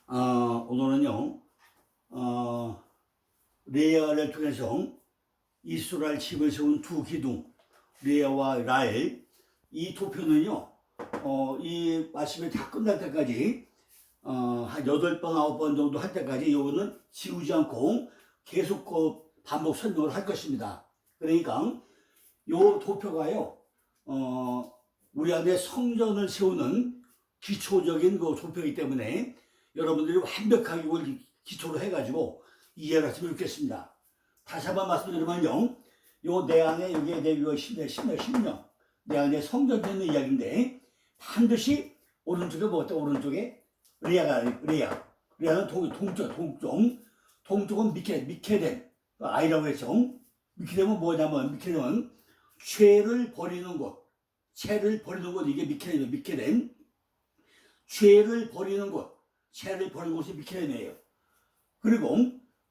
오늘은요, 레아를 통해서 이스라엘 집을 세운 두 기둥, 레아와 라헬, 이 도표는요, 이 말씀이 다 끝날 때까지, 한 8번, 9번 정도 할 때까지 요거는 지우지 않고 계속 반복 설명을 할 것입니다. 그러니까, 요 도표가요, 우리 안에 성전을 세우는 기초적인 그 도표이기 때문에 여러분들이 완벽하게 이걸 기초로 해가지고 이해를 하시면 좋겠습니다. 다시 한번 말씀드리면요, 요 내 안에 여기에 내가 10년 내 안에 성전 되는 이야기인데 반드시 오른쪽에 뭐였다? 오른쪽에 레아는 동쪽은 미케덴 아이라고 했죠. 미케덴은 뭐냐면 미케덴은 죄를 버리는 곳, 이게 미케덴. 죄를 버리는 곳이 미케덴이에요. 그리고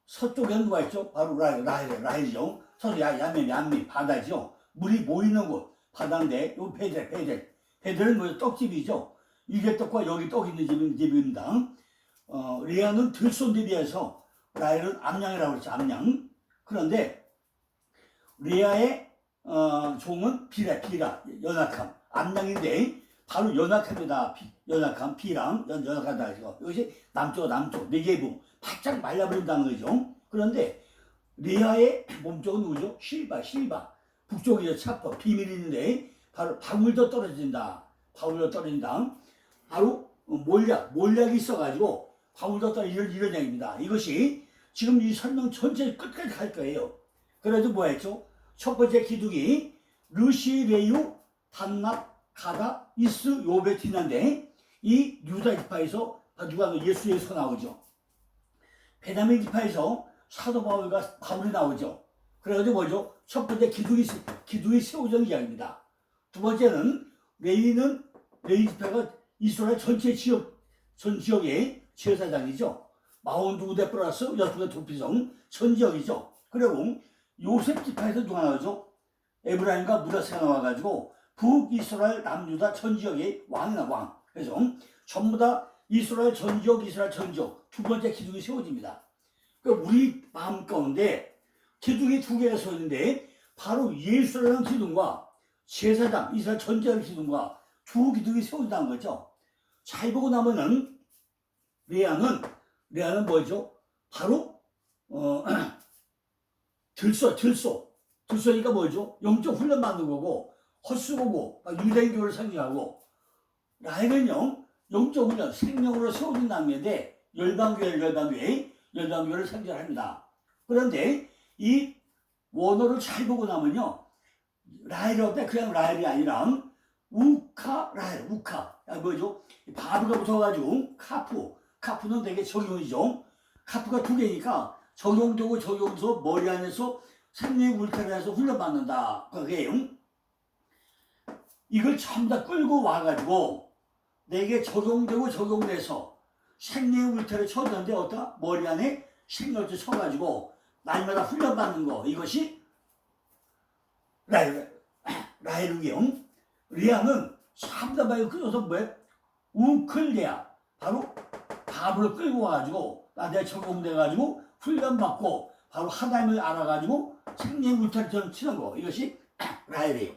서쪽에는 누가 있죠? 바로 라헬이죠. 서쪽 얀민 바다죠. 물이 모이는 곳 바다인데 요 베델은 뭐죠? 떡집이죠. 이게 떡과 여기 떡 있는 집입니다. 레아는 들소에 비해서 라헬은 암양이라고 그랬죠. 암양. 그런데 레아의 종은 비라 연약함 암양인데 바로 연약합니다. 연약함 비랑 연약하다. 이것이 남쪽 네게부 바짝 말라버린다는 거죠. 그런데 레아의 몸쪽은 누구죠? 실바 북쪽이죠. 차퍼 비밀이 있는데 바로 바울도 떨어진다. 바로 몰약이 있어가지고 바울도 떨어지는 이런 얘기입니다. 이것이 지금 이 설명 전체 끝까지 갈 거예요. 그래도 뭐 했죠? 첫 번째 기둥이 르시레유 단납 가다 이스 요베티나인데 이 유다 지파에서 누가 예수에서 나오죠. 베냐민 지파에서 사도 바울이 나오죠. 그래가지고 뭐죠? 첫 번째 기둥이 세워진 이야기입니다. 두 번째는 레위 지파가 이스라엘 전 지역의 제사장이죠. 42대 플러스 6개 도피성 전 지역이죠. 그리고 요셉 지파에서 누가 나오죠? 에브라임과 무다스가 나와가지고 북이스라엘 남유다 전 지역의 왕. 그래서 전부 다 이스라엘 전 지역 두 번째 기둥이 세워집니다. 그러니까 우리 마음 가운데 기둥이 두 개가 서 있는데 바로 예수라는 기둥과 제사장 이스라엘 전 지역의 기둥과 두 기둥이 세워진다는 거죠. 잘 보고 나면은 레아는 뭐죠? 바로 들소니까 뭐죠? 영적 훈련 받는 거고 헛수고고 유대인교를 상징하고 라헬은요 영적 훈련 생명으로 세워진 단계인데 열방교회를 상징합니다. 그런데 이 원어를 잘 보고 나면요 라헬이 때 그냥 라헬이 아니라 우카 뭐죠? 바브가 붙어가지고 카프는 되게 적용이죠. 카프가 두 개니까 적용돼서 머리 안에서 생명 울타리를 해서 훈련받는다. 그게요. 이걸 전부 다 끌고 와가지고 내게 적용돼서 생명 울타리를 쳐줬는데 어떠? 머리 안에 생명을 쳐가지고 날마다 훈련받는 거. 이것이 라헬이요. 레아는 삼다바에 끌어서 뭐야? 우클레아. 바로 바브를 끌고 와가지고 나한테 적용돼가지고 훈련받고 바로 하나님을 알아가지고 생명 울타리처럼 치는 거. 이것이 라헬이에요.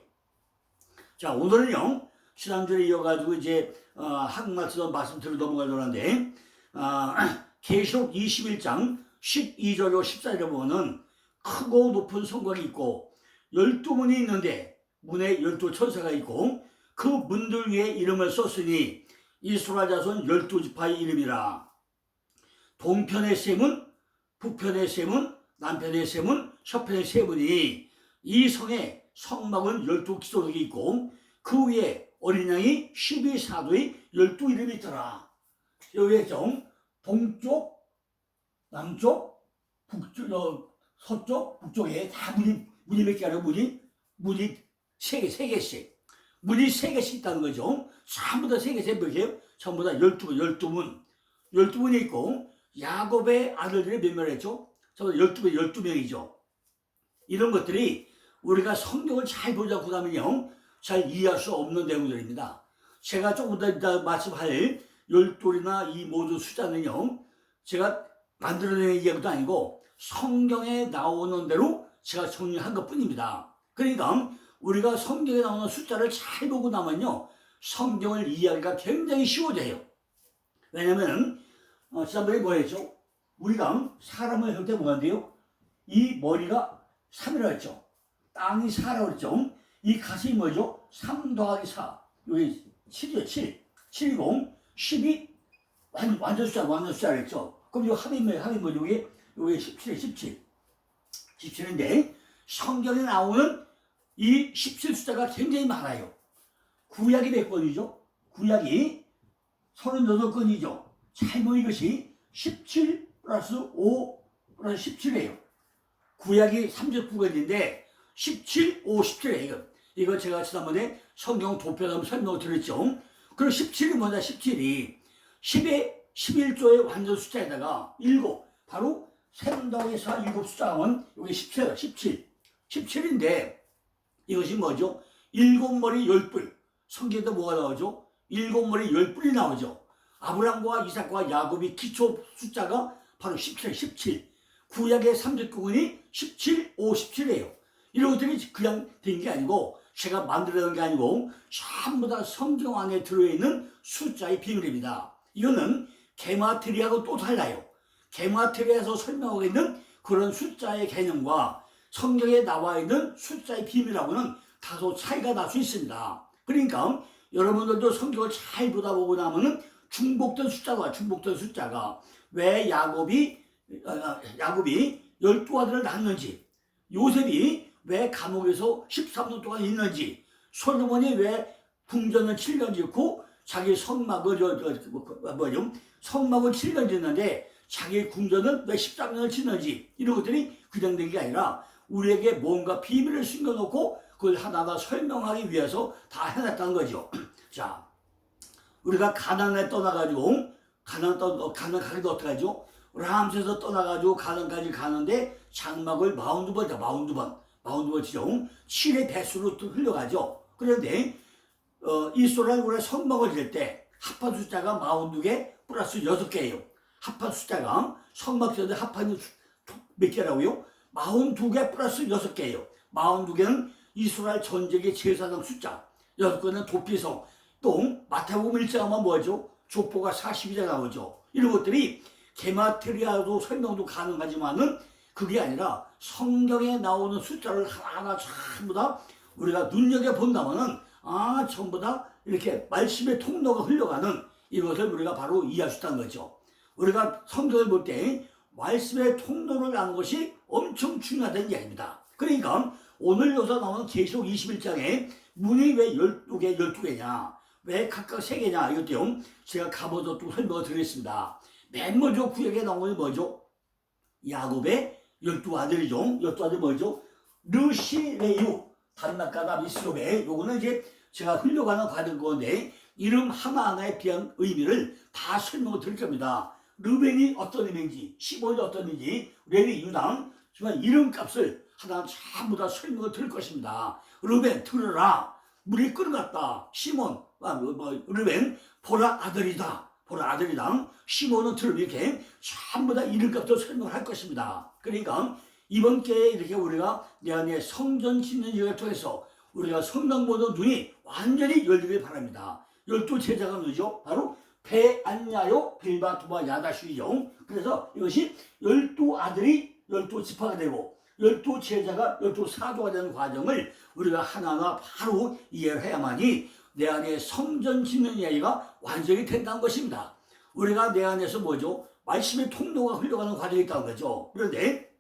자, 오늘은요, 지난주에 이어가지고 이제, 한국말씀 말씀드려 넘어가려고 하는데, 계시록 21장 12절로 14절에 보면은 크고 높은 성곽이 있고, 12문이 있는데, 문에 12천사가 있고, 그 문들 위에 이름을 썼으니, 이스라엘 자손 12지파의 이름이라. 동편의 세 문, 북편의 세 문, 남편의 세 문, 서편의 세 문이 이 성에 성막은 12기초록이 있고 그 위에 어린 양이 12사도의 12이름이 있더라. 여기에 좀 동쪽, 남쪽, 북쪽, 서쪽, 북쪽에 다 문이 몇 개라고 문이 세 개씩. 문이 세 개씩 있다는 거죠. 전부 다 세 개씩 몇 개요? 전부 다 12문. 12문이 있고 야곱의 아들들이 몇 명이었죠? 전부 다 12명이죠. 이런 것들이 우리가 성경을 잘 보자고 하면요 잘 이해할 수 없는 내용들입니다. 제가 조금 더 말씀할 12이나 이 모든 숫자는요, 제가 만들어낸 얘기도 아니고 성경에 나오는 대로 제가 정리한 것 뿐입니다. 그러니까 우리가 성경에 나오는 숫자를 잘 보고 나면요, 성경을 이해하기가 굉장히 쉬워져요. 왜냐면 지난번에 뭐 했죠? 우리가 사람을 할 때 뭐한대요? 이 머리가 3이라고 했죠. 땅이 4라고 했죠. 이 가슴이 뭐죠? 3 더하기 4. 여기 7이요, 7. 7이고 10이 완전 숫자를 했죠. 그럼 이 합이 뭐죠? 여기 17이에요, 17. 17인데 성경에 나오는 이 17 숫자가 굉장히 많아요. 구약이 몇 권이죠? 구약이 38권이죠. 잘 보면 이것이 17 플러스 5 플러스 17이에요. 구약이 39권인데 17, 5, 17이에요. 이거 제가 지난번에 성경 도표를 설명을 드렸죠. 그럼 17이 뭐냐? 17이 10의 11조의 완전 숫자에다가 7, 바로 3 더하기 4, 7 숫자하면 여기 17이에요. 17. 17인데 이것이 뭐죠? 7머리 10뿔. 성경에도 뭐가 나오죠? 7머리 10뿔이 나오죠. 아브라함과 이삭과 야곱이 기초 숫자가 바로 17, 17. 구약의 39권이 17, 5, 17이에요. 이런 것들이 그냥 된 게 아니고 제가 만들어낸 게 아니고 전부 다 성경 안에 들어있는 숫자의 비밀입니다. 이거는 게마트리아하고 또 달라요. 게마트리아에서 설명하고 있는 그런 숫자의 개념과 성경에 나와 있는 숫자의 비밀하고는 다소 차이가 날 수 있습니다. 그러니까 여러분들도 성경을 잘 보다 보고 나면은 중복된 숫자가 왜 야곱이 12아들을 낳았는지, 요셉이 왜 감옥에서 13년 동안 있는지, 솔로몬이 왜 궁전을 7년 짓고 자기 성막을 성막을 7년 짓는데 자기 궁전은 왜 13년을 짓는지, 이런 것들이 그냥 된 게 아니라 우리에게 뭔가 비밀을 숨겨놓고 그걸 하나하나 설명하기 위해서 다 해놨다는 거죠. 자, 우리가 가나안에 떠나가지고 가나안 가기도 어떻게 하죠? 람세에서 떠나가지고 가나안까지 가는데 장막을 42번 치죠. 7의 배수로 흘러가죠. 그런데 이스라엘 우리가 성막을 질 때 합판 숫자가 42개 플러스 6개예요. 합판 숫자가 성막 지는데 합판이 몇 개라고요? 42개 플러스 6개예요. 42개는 이스라엘 전쟁의 제사장 숫자, 6개는 도피성, 또 마태복음 1장하면 뭐죠? 족보가 42장 나오죠. 이런 것들이 게마트리아도 설명도 가능하지만은 그게 아니라 성경에 나오는 숫자를 하나하나 전부 다 우리가 눈여겨본다면은 전부 다 이렇게 말씀의 통로가 흘러가는 이것을 우리가 바로 이해할 수 있다는 거죠. 우리가 성경을 볼 때 말씀의 통로를 아는 것이 엄청 중요하다는 이야기입니다. 그러니까 오늘 여기서 나오는 계시록 21장에 문이 왜 12개냐, 왜 각각 3개냐, 이것도요, 제가 가보도 또 설명을 드리겠습니다. 맨 먼저 구약에 나온 건 뭐죠? 야곱의 12아들이죠. 12아들 뭐죠? 르시레유, 단락가다 미스로베. 요거는 이제 제가 흘려가는 과정 가운데 이름 하나하나에 대한 의미를 다 설명을 드릴 겁니다. 르벤이 어떤 의미인지, 시몬이 어떤 의미인지, 레위, 유다, 정말 이름값을 하나 전부 다 설명을 드릴 것입니다. 르벤, 들으라. 물이 끓어갔다. 시몬, 르벤, 보라 아들이다. 시몬은 들으라. 이렇게 전부 다 이름값도 설명을 할 것입니다. 그러니까 이번 기회에 이렇게 우리가 내 안에 성전 짓는 일을 통해서 우리가 성경 보는 눈이 완전히 열리길 바랍니다. 12제자가 누구죠? 바로 베안야요 빌바토바 야다슈이죠. 그래서 이것이 12아들이 12지파가 되고 12제자가 12사도가 되는 과정을 우리가 하나하나 바로 이해를 해야만이 내 안에 성전 짓는 이야기가 완전히 된다는 것입니다. 우리가 내 안에서 뭐죠? 말씀의 통로가 흘러가는 과정이 있다는 거죠. 그런데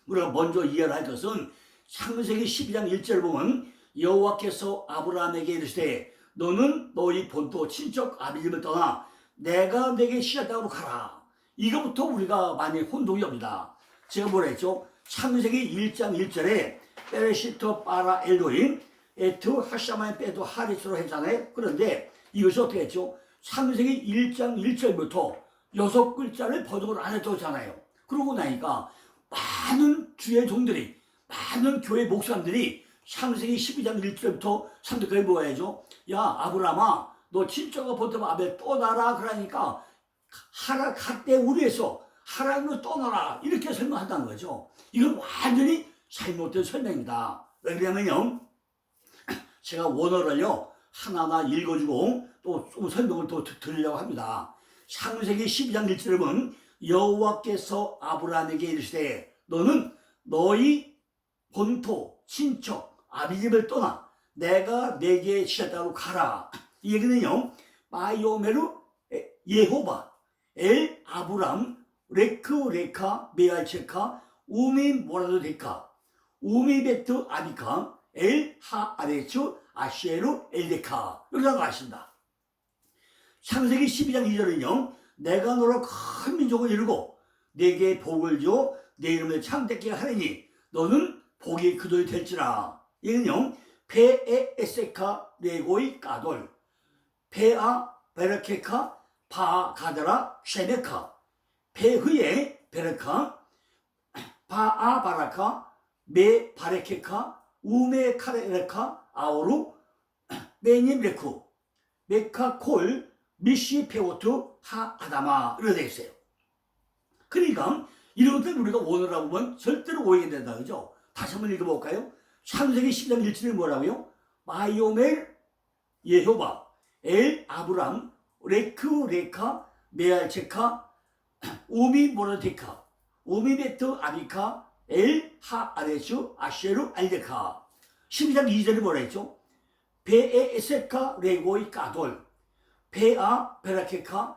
우리가 먼저 이해를 할 것은 창세기 12장 1절을 보면 여호와께서 아브라함에게 이르시되 너는 너희 본토 친척 아비집을 떠나 내가 내게 시작 땅으로 가라. 이거부터 우리가 많이 혼동이 옵니다. 제가 뭐라 했죠? 창세기 1장 1절에 베레시터 파라 엘로임 에트 하샤마인 빼도 하리스로 했잖아요. 그런데 이것이 어떻게 했죠? 창세기 1장 1절부터 6글자를 번역을 안 했다고 하잖아요. 그러고 나니까 많은 주의 종들이, 많은 교회 목사님들이 창세기 12장 1절부터 3절까지 뭐 해야죠? 야 아브라함아, 너 친척과 본토 아벨 떠나라 그러니까 하라 갔대 우리에서 하라는 떠나라 이렇게 설명한다는 거죠. 이건 완전히 잘못된 설명입니다. 왜 그러냐면요, 제가 원어를요 하나하나 읽어주고 또 좀 설명을 또 드리려고 합니다. 창세기 12장 1절에 보면 여호와께서 아브라함에게 이르시되 너는 너희 본토 친척 아비집을 떠나 내가 내게 지셨다고 가라. 이 얘기는요 바이오메르 예호바 엘 아브람 레크 레카 메알체카 우미 모라도 데카 우미 베트 아비카 엘 하아레츠 아시에루 엘데카 이렇게 나왔습니다. 창세기 12장 2절은요 내가 너로 큰 민족을 이루고 내게 복을 줘 내 이름을 창대케 하리니 너는 복이 그들이 될지라. 이는요 페에 에세카 레고이 까돌 페아 베르케카 파 가드라 쉐메카 페흐에 베르카 파아 바라카 메 바레케카 우메 카레레카 아오루 메님 레쿠 메카 콜 미시 페오투 하 아다마 이렇게 되어 있어요. 그러니까 이런 것들 우리가 원어라고 보면 절대로 오해가 된다 그죠? 다시 한번 읽어볼까요? 창세기 10장 1절에 뭐라고요? 바이오멜 예호바 엘 아브람 레크 레카 메알체카 우미 모르데카 우미 베트 아비카 엘 하아레슈 아쉐루 알데카. 12장 2절에 뭐라 했죠? 베에 에세카 레고이 까돌 베아 베라케카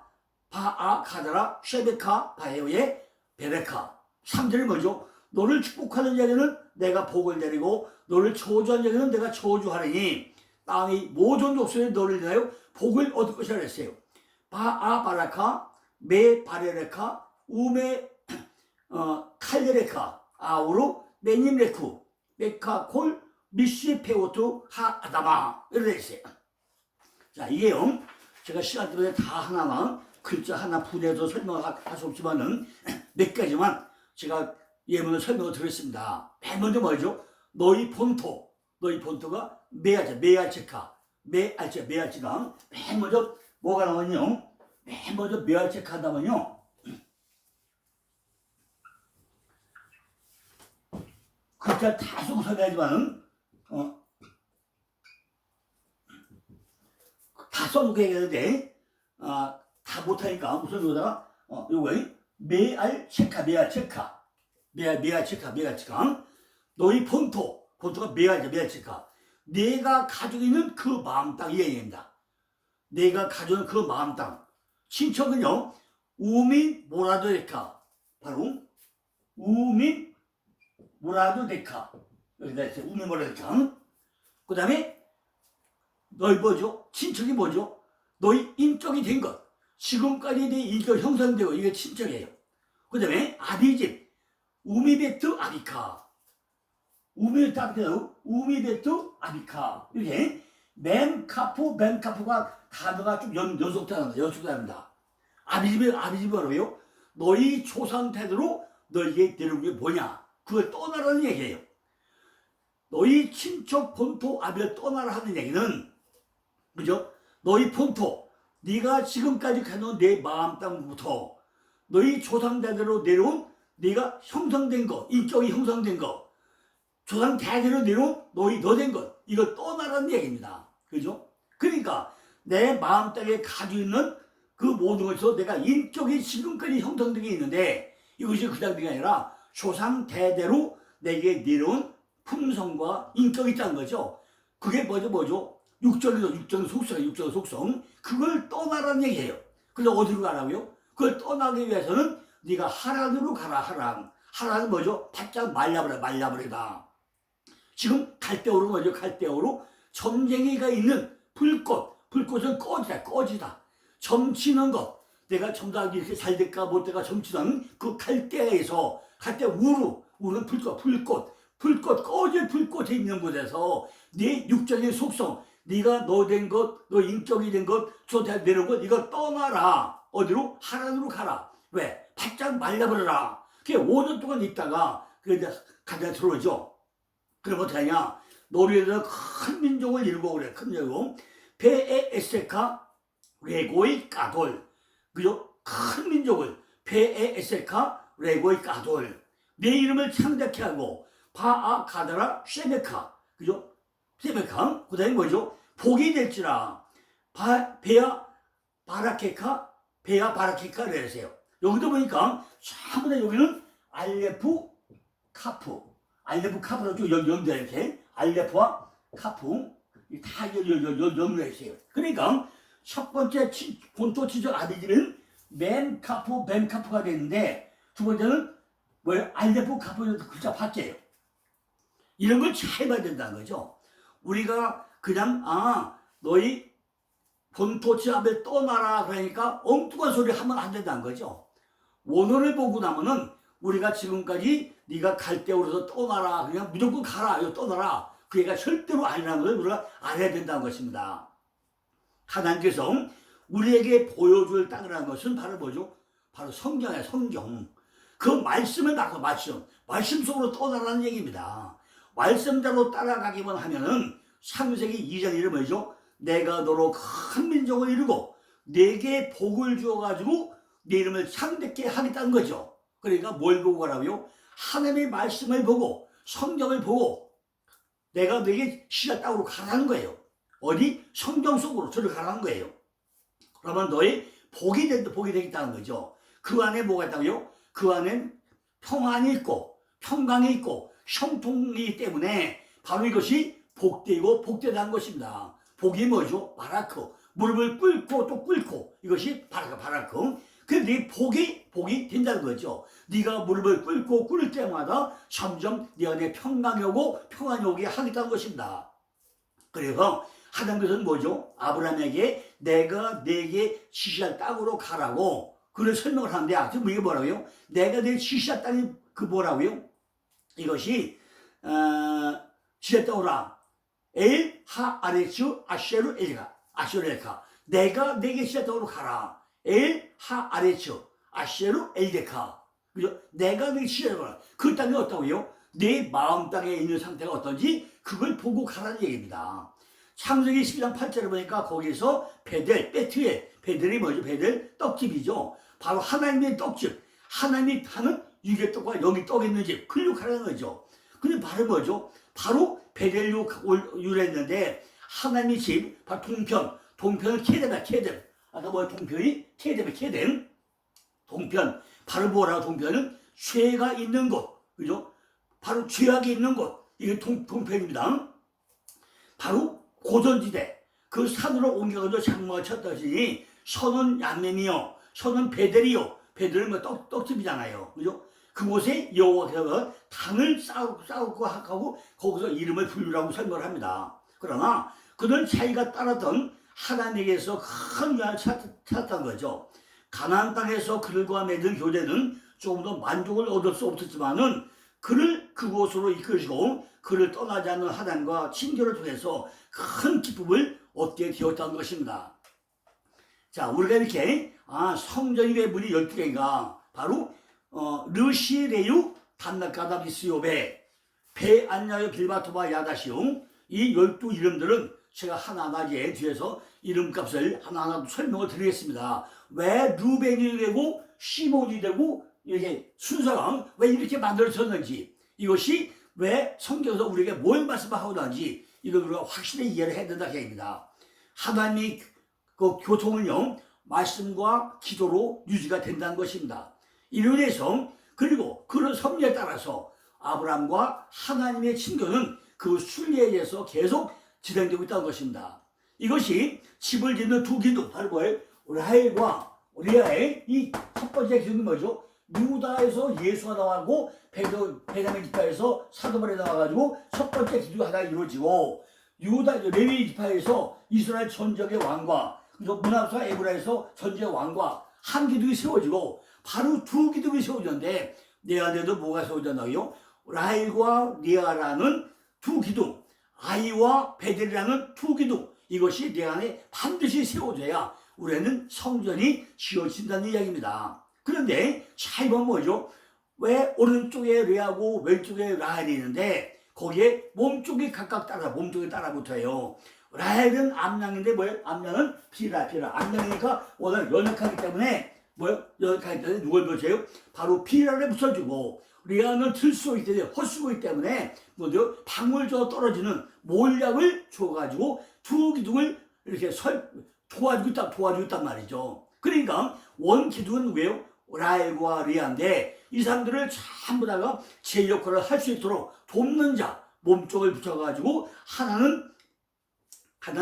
바아 가다라 쉐베카 바에오에 베레카. 3절이 뭐죠? 너를 축복하는 자에게는 내가 복을 내리고 너를 저주하는 자에게는 내가 저주하리니 땅의 모든 족속에 너를 인하여 복을 얻을 것이라 했어요. 바아 바라카 메 바레레카 우메 칼레레카 아우루 메님레쿠 메카 콜 미시 페오투 하 아다마 이렇게 했어요. 자 이게요 제가 시간 때문에 다 하나만 글자 하나 분해서 설명을 할 수 없지만은 몇 가지만 제가 예문을 설명을 드렸습니다. 맨 먼저 뭐죠? 너희 본토가 메알체카 메알체가 맨 먼저 뭐가 나오냐면 맨 먼저 메알체카 하다면요 글자 다 쓰고 설명하지만은 다 써놓고 얘기하는데 다 못하니까 무슨 거다가 요거 메알체카 너희 본토가 메알체카 내가 가지고 있는 그 마음 땅 이 얘기입니다. 내가 가지고 있는 그 마음 땅 친척은요 우민 모라도데카 바로 우민 모라도데카 여기다 있어요. 우민 모라도데카. 그 다음에 너희 뭐죠? 친척이 뭐죠? 너희 인격이 된 것. 지금까지 내 인격 형성되고 이게 친척이에요. 그 다음에 아비집 우미베트 아비카 우미베트 아비카 이렇게 멘카프가 단어가 좀 연속됩니다. 아비집이 뭐라고요? 너희 조상 태도로 너희에게 내려온 게 뭐냐? 그걸 떠나라는 얘기예요. 너희 친척 본토 아비를 떠나라 하는 얘기는 그죠? 너희 본토 네가 지금까지 가는 내 마음 땅부터 너희 조상 대대로 내려온 네가 형성된 것, 인격이 형성된 것, 조상 대대로 내려온 너 된 것, 이거 떠나라는 얘기입니다. 그죠? 그러니까 내 마음 땅에 가지고 있는 그 모든 것에서 내가 인격이 지금까지 형성되게 있는데 이것이 그냥 게 아니라 조상 대대로 내게 내려온 품성과 인격이 있다는 거죠. 그게 뭐죠? 육적인 속성. 그걸 떠나라는 얘기예요. 그래서 어디로 가라고요? 그걸 떠나기 위해서는 네가 하란으로 가라. 하란은 뭐죠? 바짝 말라버리다. 지금 갈대오로 뭐죠? 갈대오로 점쟁이가 있는 불꽃은 꺼지다. 점치는 것. 내가 점다하기 이렇게 잘 될까 못 될까 점치던 그 갈대에서 갈대 우는 불꽃 꺼질 불꽃에 있는 곳에서 네 육적인 속성 네가 너 된 것, 너 인격이 된 것, 조대 내려온 것 이거 떠나라. 어디로? 하란으로 가라. 왜? 바짝 말려버려라. 그게 5년 동안 있다가 그게 이제 가장 들어오죠. 그럼 어떻게 하냐? 너를 위해서 큰 민족을 이루고 그래. 큰 민족. 배에 에세카 레고의 까돌. 그죠? 큰 민족을 배에 에세카 레고의 까돌. 내 이름을 창작케 하고 바아 가다라 쉐메카. 그죠? 쉐메카. 그 다음에 뭐죠? 복이 될지라 베아 바라케카 베아 바라케카 내세요. 여기도 보니까 전부 다 여기는 알레프 카프. 알레프 카프로 쭉 연결 이렇게 알레프와 카프 다 연결했어요. 그러니까 첫 번째 본토 지적 아비지는 맨 카프 뱀 카프가 되는데 두 번째는 뭐예요? 알레프 카프는 글자 바뀌어요. 이런 걸 잘 봐야 된다는 거죠. 우리가 그냥 너희 본토 지압에 떠나라 그러니까 엉뚱한 소리 하면 안 된다는 거죠. 원어를 보고 나면은 우리가 지금까지 네가 갈대오로서 떠나라 그냥 무조건 가라 이거 떠나라 그 얘기가 절대로 아니라는 걸 우리가 알아야 된다는 것입니다. 하나님께서 우리에게 보여줄 땅이라는 것은 바로 뭐죠? 바로 성경이에요. 성경. 그 말씀을 낳고 말씀 속으로 떠나라는 얘기입니다. 말씀대로 따라가기만 하면은 창세기 2장 이름 뭐죠? 내가 너로 큰 민족을 이루고 내게 복을 주어가지고 내 이름을 창대케 하겠다는 거죠. 그러니까 뭘 보고 가라고요? 하나님의 말씀을 보고 성경을 보고 내가 너에게 시작 땅으로 가라는 거예요. 어디? 성경 속으로 저를 가라는 거예요. 그러면 너의 복이 되겠다는 거죠. 그 안에 뭐가 있다고요? 그 안엔 평안이 있고 평강이 있고 형통이기 때문에 바로 이것이 복되고 복되다는 것입니다. 복이 뭐죠? 바라크. 무릎을 꿇고 또 꿇고 이것이 바라크. 그래서 네 복이 된다는 거죠. 네가 무릎을 꿇고 꿇을 때마다 점점 네 안에 평강이 오고 평안이 오게 하겠다는 것입니다. 그래서 하나님께서는 뭐죠? 아브라함에게 내가 내게 지시할 땅으로 가라고 그를 설명을 하는데 지금 이게 뭐라고요? 내가 내 지시할 땅이 그 뭐라고요? 이것이 지시했다오라 엘 하아레츠 아쉐루 엘카 내가 내게 지시했다오로 가라 엘 하아레츠 아쉐루 엘데카 그죠? 내가 내게 지시했다오라 그 땅이 어떠고요? 내 마음 땅에 있는 상태가 어떤지 그걸 보고 가라는 얘기입니다. 창세기 12장 8절을 보니까 거기서 베델이 뭐죠? 베델 떡집이죠. 바로 하나님의 떡집. 하나님이 타는 유개떡과 여기 떡 있는 집. 그리로 가라는 거죠. 근데 바로 뭐죠? 바로 베델로 유래했는데 하나님의 집, 바로 동편은 케뎀. 아까 뭐야? 동편이 케뎀. 동편. 바로 뭐라고 동편은 죄가 있는 곳. 그죠? 바로 죄악이 있는 곳. 이게 동편입니다. 바로 고전지대. 그 산으로 옮겨가지고 장마가 쳤다시니 선은 얌렘이요. 선은 베델이요. 베델은 뭐 떡집이잖아요. 그죠? 그곳에 여호와께서 당을 쌓고 하고 거기서 이름을 부르라고 설명을 합니다. 그러나 그는 자기가 따랐던 하나님에게서 큰 위안을 찾았던 거죠. 가나안 땅에서 그들과 맺은 교제는 조금 더 만족을 얻을 수 없었지만은 그를 그곳으로 이끌시고 그를 떠나지 않는 하나님과 친교를 통해서 큰 기쁨을 얻게 되었다는 것입니다. 자, 우리가 이렇게 성전이 왜 문이 12개인가? 바로 르시레유 단나카다비스요베 베안야요 길바토바 야다시용 이 12 이름들은 제가 하나하나 뒤에서 이름값을 하나하나 설명을 드리겠습니다. 왜 루벤이 되고 시몬이 되고 이렇게 순서가 왜 이렇게 만들어졌는지 이것이 왜 성경에서 우리에게 뭘 말씀하고 나는지 이걸 우리가 확실히 이해를 해야 된다는 얘기입니다. 하나님이 그 교통은요 말씀과 기도로 유지가 된다는 것입니다. 이로 인해서 그리고 그런 섭리에 따라서 아브라함과 하나님의 친교는 그 순리에 의해서 계속 진행되고 있다는 것입니다. 이것이 집을 짓는 두 기둥 바로 뭐예요? 라헬과 리아의 이 첫 번째 기둥이 뭐죠? 유다에서 예수가 나와고 베냐민 지파에서 사도바리 나와가지고 첫 번째 기둥이 하나 이루어지고 유다 레위 지파에서 이스라엘 전적의 왕과 문하사 에브라에서 전적의 왕과 한 기둥이 세워지고 바로 두 기둥이 세워졌는데 내 안에도 뭐가 세워졌나요? 라헬과 리아라는 두 기둥, 아이와 베델이라는 두 기둥 이것이 내 안에 반드시 세워져야 우리는 성전이 지어진다는 이야기입니다. 그런데 차이가 뭐죠? 왜 오른쪽에 레아고 왼쪽에 라헬이 있는데 거기에 몸쪽이 각각 몸쪽에 따라 붙어요. 라헬은 암양인데 뭐예요? 암양은 비라. 암양이니까 워낙 연약하기 때문에 뭐예요? 연약하기 때문에 누굴 보세요? 바로 비라를 붙여주고, 리아는 들쏘이기 때문에 헛수고이기 때문에 뭐죠? 방울져 떨어지는 몰약을 줘가지고 두 기둥을 이렇게 도와주고 있단 말이죠. 그러니까 원 기둥은 누구예요? 라헬과 리아인데 이 사람들을 전부 다가 제 역할을 할 수 있도록 돕는 자, 몸쪽을 붙여가지고 하나는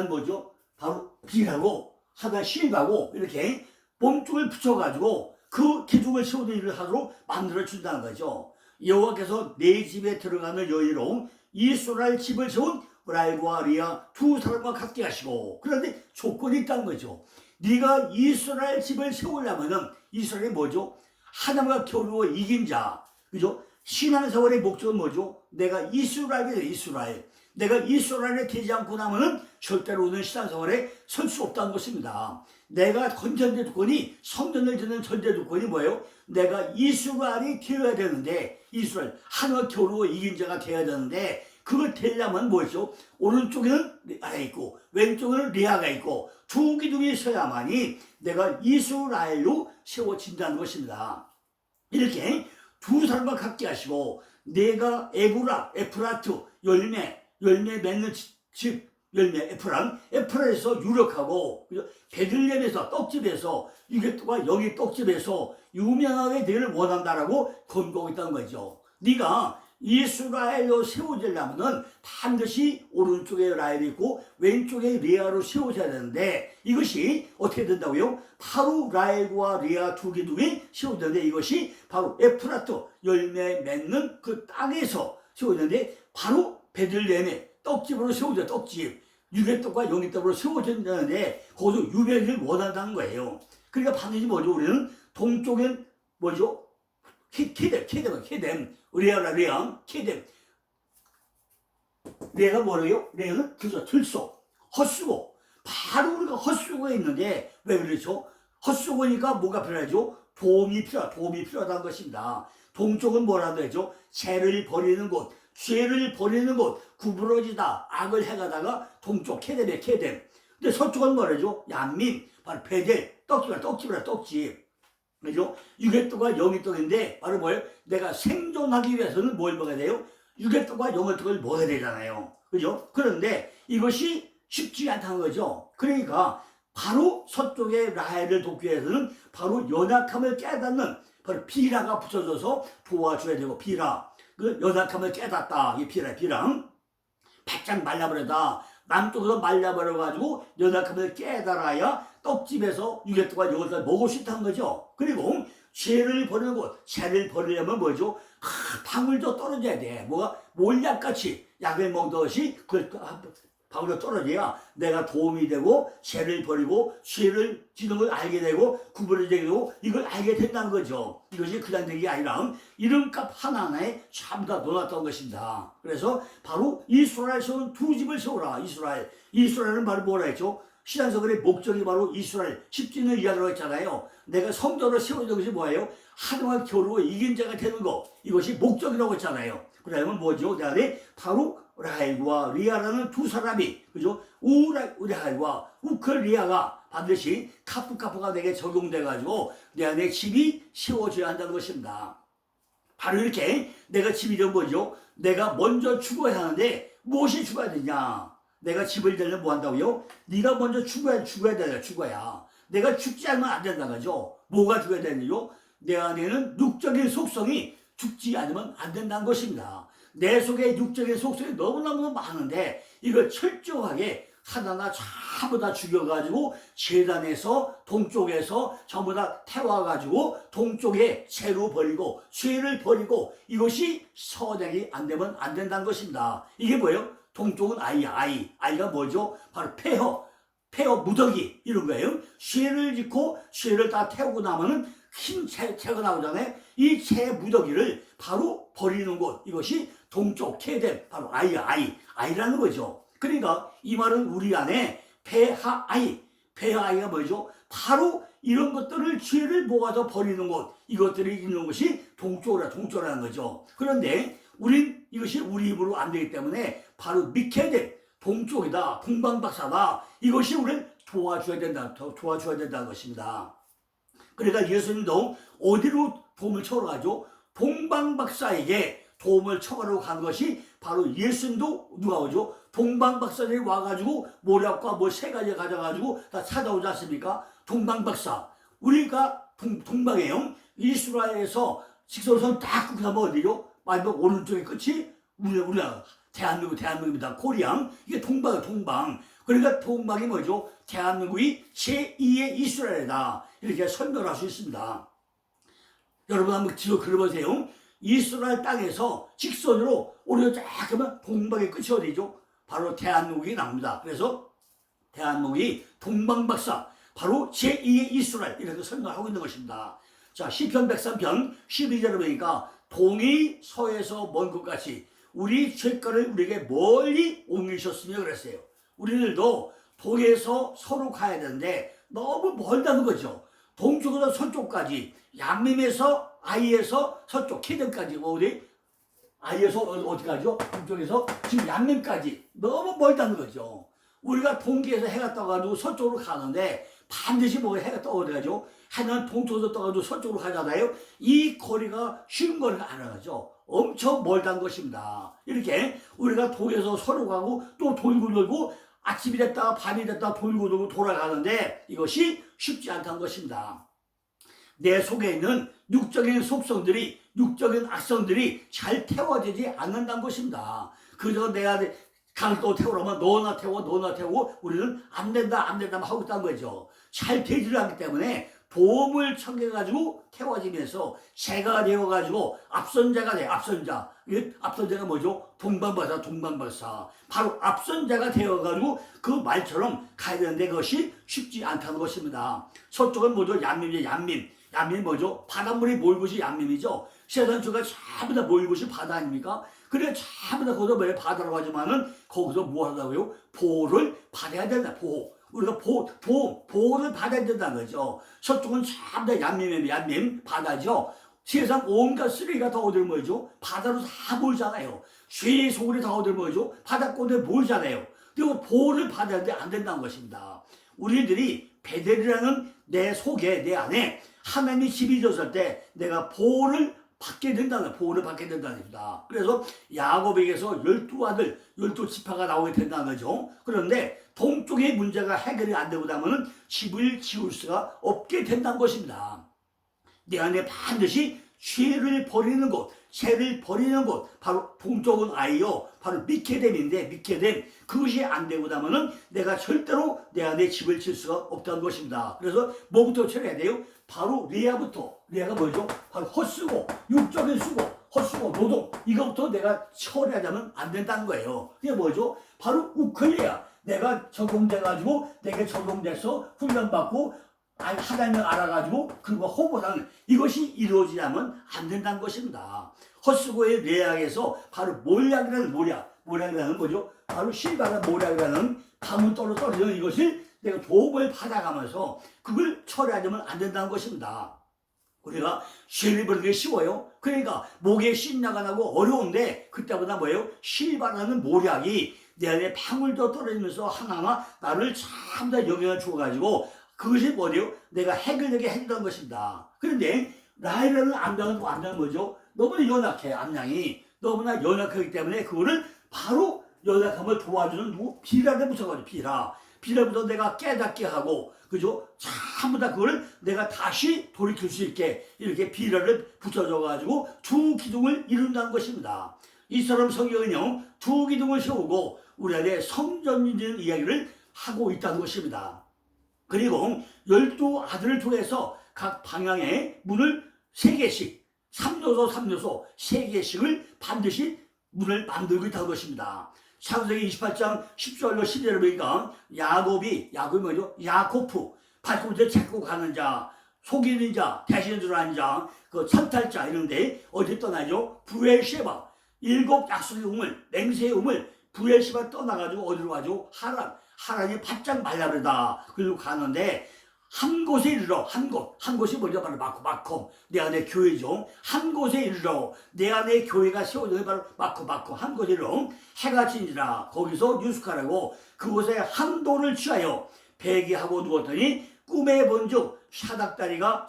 뭐죠? 바로 비라고, 하나 실바고, 이렇게 몸쪽을 붙여가지고 그 기둥을 세우는 일을 하도록 만들어준다는 거죠. 여호와께서 내 집에 들어가는 여인으로 이스라엘 집을 세운 라헬과 리아 두 사람과 같게 하시고, 그런데 조건이 있다는 거죠. 네가 이스라엘 집을 세우려면은, 이스라엘이 뭐죠? 하나님과 겨루어 이긴 자, 그죠? 신앙생활의 목적은 뭐죠? 내가 이스라엘이 돼, 이스라엘. 내가 이스라엘에 되지 않고 나면은 절대로는 신앙생활에 설 수 없다는 것입니다. 내가 전제 조건이, 성전을 짓는 전제 조건이 뭐예요? 내가 이스라엘이 되어야 되는데, 이스라엘, 하나님과 겨루어 이긴 자가 되어야 되는데, 그걸 되려면 뭐죠? 오른쪽에는 리아가 있고 왼쪽에는 리아가 있고 두 기둥이 서야만이 내가 이스라엘로 세워진다는 것입니다. 이렇게 두 사람과 같게 하시고, 내가 에프라트 열매 맺는 집, 에프라에서 유력하고, 베들레헴에서 떡집에서, 이게또가 여기 떡집에서 유명하게 되기를 원한다라고 권고하고 있다는 거죠. 네가 이스라엘로 세워지려면 반드시 오른쪽에 라헬이 있고 왼쪽에 리아로 세워져야 되는데, 이것이 어떻게 된다고요? 바로 라헬과 리아 두 기둥이 세워졌는데, 이것이 바로 에프라트 열매 맺는 그 땅에서 세워졌는데, 바로 베들레헴의 떡집으로 세워져. 떡집, 유개떡과 영개떡으로 세워졌는데 거기서 유배를 원한다는 거예요. 그러니까 반드시 뭐죠? 우리는 동쪽엔 뭐죠? 케뎀, 리아, 케뎀. 리아가 뭐래요? 리아는 들소, 헛수고. 바로 우리가 헛수고에 있는데, 왜 그렇죠? 헛수고니까 뭐가 필요하죠? 도움이 필요하다는 것입니다. 동쪽은 뭐라고 하죠? 죄를 버리는 곳, 구부러지다, 악을 해가다가 동쪽, 케뎀. 근데 서쪽은 뭐라죠? 양민, 바로 베델, 떡집. 그죠? 유개떡과 영개떡인데 바로 뭐예요? 내가 생존하기 위해서는 뭘 먹어야 돼요? 유개떡과 영개떡을 먹어야 되잖아요. 그죠? 그런데 이것이 쉽지 않다는 거죠. 그러니까 바로 서쪽의 라헬을 돕기 위해서는 바로 연약함을 깨닫는 바로 비라가 붙여져서 도와줘야 되고, 비라. 그 연약함을 깨닫다. 이 비랑 바짝 말라버렸다. 남쪽에서 말라버려가지고 연약함을 깨달아야 떡집에서 유개떡과 영개떡을 먹을 수 있다는 거죠. 그리고 죄를 버리는 곳, 죄를 버리려면 뭐죠? 방울도 떨어져야 돼. 뭐가 몰약같이 약을 먹듯이 그 방울도 떨어져야 내가 도움이 되고, 죄를 버리고 죄를 지는 걸 알게 되고 구부러지게 되고 이걸 알게 된다는 거죠. 이것이 그냥 된 게 아니라 이름값 하나하나에 참 다 놀랐던 것입니다. 그래서 바로 이스라엘 세운 두 집을 세우라. 이스라엘은 바로 뭐라 했죠? 신앙생활의 목적이 바로 이스라엘 십진을 이야기하고 했잖아요. 내가 성전을 세우는 것이 뭐예요? 하나님과 겨루어 이긴 자가 되는 것, 이것이 목적이라고 했잖아요. 그러면 뭐죠? 내 안에 바로 라헬과 리아라는 두 사람이, 그죠? 라헬과 리아가 반드시 카프가 내게 적용돼가지고 내 안에 집이 세워져야 한다는 것입니다. 바로 이렇게 내가 집이 되면 뭐죠? 내가 먼저 죽어야 하는데 무엇이 죽어야 되냐? 내가 집을 되려면 뭐 한다고요? 네가 먼저 죽어야 되냐? 내가 죽지 않으면 안 된다는 거죠. 뭐가 죽어야 되는지요? 내 안에는 육적인 속성이 죽지 않으면 안 된다는 것입니다. 내 속에 육적인 속성이 너무너무 많은데 이걸 철저하게 하나하나 전부 다 죽여가지고 제단에서 동쪽에서 전부 다 태워가지고 동쪽에 죄로 버리고 죄를 버리고, 이것이 선행이 안 되면 안 된다는 것입니다. 이게 뭐예요? 동쪽은 아이가 뭐죠? 바로 폐허 무더기 이런 거예요. 죄를 짓고 죄를 다 태우고 나면은 흰 채가 나오잖아요. 이 채 무더기를 바로 버리는 곳, 이것이 동쪽 케뎀, 바로 아이라는 거죠. 그러니까 이 말은 우리 안에 폐하아이가 뭐죠? 바로 이런 것들을 죄를 모아서 버리는 곳, 이것들이 있는 것이 동쪽이라는 거죠. 그런데 우린 이것이 우리 힘으로 안 되기 때문에 바로 미케뎀, 동쪽이다, 동방박사다. 이것이 우리를 도와줘야 된다는 것입니다. 그러니까 예수님도 어디로 도움을 청하죠? 동방박사에게 도움을 청하러 간 것이 바로 예수님도 누가 오죠? 동방박사들이 와가지고 모략과 뭐 세 가지 가져가지고 다 찾아오지 않습니까? 동방박사. 우리가 동방이에요. 이스라엘에서 직선선 딱 끊고 나면 어디요? 마지막 오른쪽의 끝이 우리나라 대한민국입니다. 코리아. 이게 동방이에요, 동방. 그러니까 동방이 뭐죠? 대한민국이 제2의 이스라엘이다. 이렇게 설명할 수 있습니다. 여러분 한번 뒤로 그려보세요. 이스라엘 땅에서 직선으로 오른쪽 쫙 하면 동방의 끝이 어디죠? 바로 대한민국이 나옵니다. 그래서 대한민국이 동방박사, 바로 제2의 이스라엘 이렇게 설명하고 있는 것입니다. 자, 시편 103편 12절에 보니까 동이 서에서 먼 곳같이 우리 죄가를 우리에게 멀리 옮기셨으며 그랬어요. 우리들도 동에서 서로 가야 되는데 너무 멀다는 거죠. 동쪽에서 서쪽까지, 양림에서 아이에서 서쪽 키든까지, 어디 아이에서 어디까지요? 동쪽에서 지금 양림까지 너무 멀다는 거죠. 우리가 동기에서 해가 떠가지고 서쪽으로 가는데 반드시 뭐 해가 떠가지고 해는 동쪽에서 떠가지고 서쪽으로 가잖아요. 이 거리가 쉬운 거리가 아니라죠. 엄청 멀다는 것입니다. 이렇게 우리가 동에서 서로 가고 또 돌고 돌고 아침이 됐다 밤이 됐다 돌고 돌고 돌아가는데 이것이 쉽지 않다는 것입니다. 내 속에 있는 육적인 속성들이, 육적인 악성들이 잘 태워지지 않는다는 것입니다. 그저 내가 강도 태우라면 너나 태우고 우리는 안 된다 하고 있다는 거죠. 잘 되지를 않기 때문에 도움을 청해가지고 태워지면서 새가 되어가지고 앞선자가 돼. 앞선자가 뭐죠? 동방박사. 바로 앞선자가 되어가지고 그 말처럼 가야 되는데 그것이 쉽지 않다는 것입니다. 서쪽은 뭐죠? 양림이 뭐죠? 바닷물이 모일 곳이 양림이죠. 세상 주가 전부 다 모일 곳이 바다 아닙니까? 그래 전부 다 거기서 왜 바다라고 하지만은 거기서 뭐 하다고요? 보호를 받아야 된다. 우리가 보호를 받아야 된다는 거죠. 서쪽은 전부 다 양림 바다죠. 세상 온갖 쓰레기가 다 어디로 모이죠? 바다로 다 모이잖아요. 쇠 소굴이 다 어디로 모이죠? 바닷가에 모이잖아요. 그리고 보호를 받아야 안 된다는 것입니다. 우리들이 베델이라는 내 속에, 내 안에 하나님이 집이 졌을 때 내가 보호를 받게 된다는 겁니다. 그래서 야곱에게서 12아들, 12지파가 나오게 된다는 거죠. 그런데 동쪽의 문제가 해결이 안 되고 나면은 집을 지을 수가 없게 된다는 것입니다. 내 안에 반드시 죄를 버리는 곳, 바로 동쪽은 아이요, 바로 미케뎀인데 그것이 안 되고 나면은 내가 절대로 내 안에 집을 질 수가 없다는 것입니다. 그래서 뭐부터 처리해야 돼요? 바로 레아가 뭐죠? 바로 헛수고, 육적인 수고, 노동, 이것부터 내가 처리하자면 안 된다는 거예요. 그게 뭐죠? 바로 우클레아. 내가 적용돼가지고, 내게 적용돼서 훈련받고, 하나님을 알아가지고, 그리고 호보하는 이것이 이루어지자면 안 된다는 것입니다. 헛수고의 레아에서 바로 모략이라는 뭐죠? 바로 실바나 모략이라는 가문떨어 떨어지는 이것을 내가 도움을 받아가면서 그걸 처리하자면 안 된다는 것입니다. 우리가 죄를 버리는 게 쉬워요. 그러니까 목에 신나가 나고 어려운데 그때보다 뭐예요? 실바라는 모략이 내 안에 방울도 떨어지면서 하나하나 나를 참 더 영향을 주어가지고 그것이 뭐예요? 내가 해결되게 해준다는 것입니다. 그런데 라헬은 암장은 뭐죠? 너무나 연약해. 암양이 너무나 연약하기 때문에 그거를 바로 연약함을 도와주는 비라를 붙여가지고 비라부터 내가 깨닫게 하고, 그죠? 전부 다 그걸 내가 다시 돌이킬 수 있게 이렇게 비라를 붙여줘가지고 두 기둥을 이룬다는 것입니다. 이처럼 성경은요, 두 기둥을 세우고 우리 안에 성전이라는 이야기를 하고 있다는 것입니다. 그리고 12아들을 통해서 각 방향의 문을 3개씩, 3요소 3개씩을 반드시 문을 만들고 있다는 것입니다. 창세기 28장 10절로 12절을 보니까 야곱이 뭐죠? 야코프, 발꿈치를 잡고 가는 자, 속이는 자, 대신해 주라는 자, 그 찬탈자 이런데 어디 떠나죠? 부엘셰바, 7 약속의 우물, 맹세의 우물, 부엘셰바 떠나가지고 어디로 가죠? 하란이 바짝 말라버리다. 그리고 가는데 한 곳에 이르러 한 곳이 먼저 바로 마콤 내 안에 교회죠. 한 곳에 이르러 내 안에 교회가 세워져 바로 마콤 한 곳에 이르러 해가 진지라 거기서 유숙하라고 그곳에 한 돌을 취하여 배기하고 누웠더니 꿈에 본즉 사닥다리면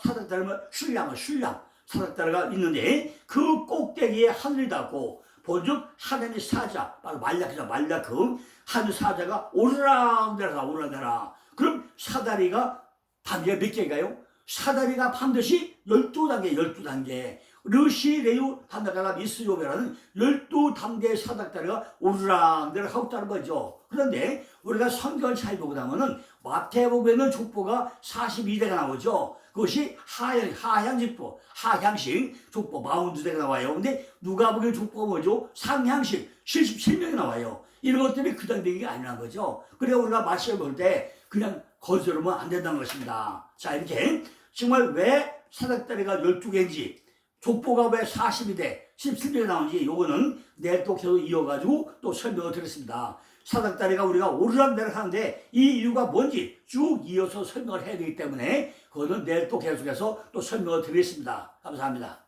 신랑 사닥다리가 있는데 그 꼭대기에 하늘이 닿고 본즉 하나님의 사자 바로 말라크죠. 말라크 하늘 사자가 오르락내라 그럼 사다리가 단계가 몇 개인가요? 사다리가 반드시 12단계 르시레유 한다가라 미스요베라는 12단계의 사닥다리가 오르락내락 하고 있다는 거죠. 그런데 우리가 성경을 잘 보고 나면은 마태복음에는 족보가 42대가 나오죠. 그것이 하향식 족보 42대가 나와요. 근데 누가복음 족보가 뭐죠? 상향식 77명이 나와요. 이런 것들이 그당되기가 아니라는 거죠. 그래 우리가 말씀을 볼 때 그냥 거스르면 안 된다는 것입니다. 자, 이렇게 정말 왜 사닥다리가 12개인지 족보가 왜 42대 17명이 나오는지 요거는 내일 또 계속 이어가지고 또 설명을 드렸습니다. 사닥다리가 우리가 오르락내락 하는데 이 이유가 뭔지 쭉 이어서 설명을 해야 되기 때문에 그거는 내일 또 계속해서 또 설명을 드리겠습니다. 감사합니다.